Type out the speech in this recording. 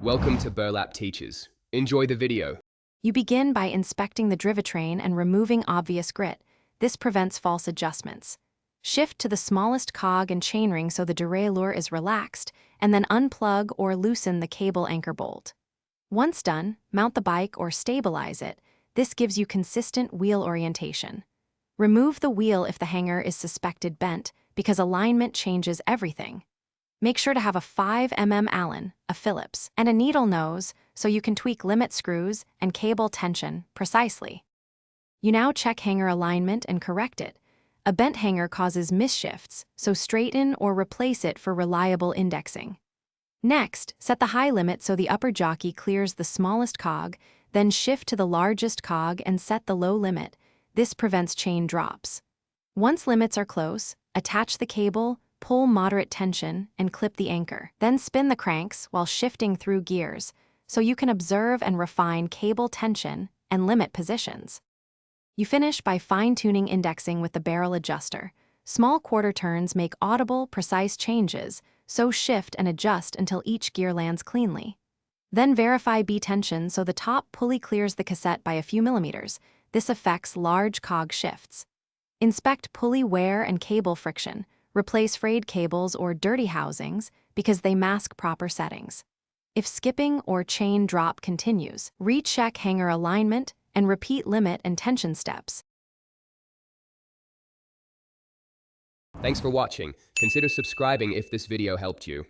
Welcome to Burlap Teachers. Enjoy the video. You begin by inspecting the drivetrain and removing obvious grit. This prevents false adjustments. Shift to the smallest cog and chainring so the derailleur is relaxed, and then unplug or loosen the cable anchor bolt. Once done, mount the bike or stabilize it. This gives you consistent wheel orientation. Remove the wheel if the hanger is suspected bent, because alignment changes everything. Make sure to have a 5 mm Allen, a Phillips, and a needle nose so you can tweak limit screws and cable tension precisely. You now check hanger alignment and correct it. A bent hanger causes misshifts, so straighten or replace it for reliable indexing. Next, set the high limit so the upper jockey clears the smallest cog, then shift to the largest cog and set the low limit. This prevents chain drops. Once limits are close, attach the cable, pull moderate tension, and clip the anchor. Then spin the cranks while shifting through gears, so you can observe and refine cable tension and limit positions. You finish by fine-tuning indexing with the barrel adjuster. Small quarter turns make audible, precise changes, so shift and adjust until each gear lands cleanly. Then verify B tension so the top pulley clears the cassette by a few millimeters. This affects large cog shifts. Inspect pulley wear and cable friction. Replace frayed cables or dirty housings because they mask proper settings. If skipping or chain drop continues, recheck hanger alignment and repeat limit and tension steps. Thanks for watching. Consider subscribing if this video helped you.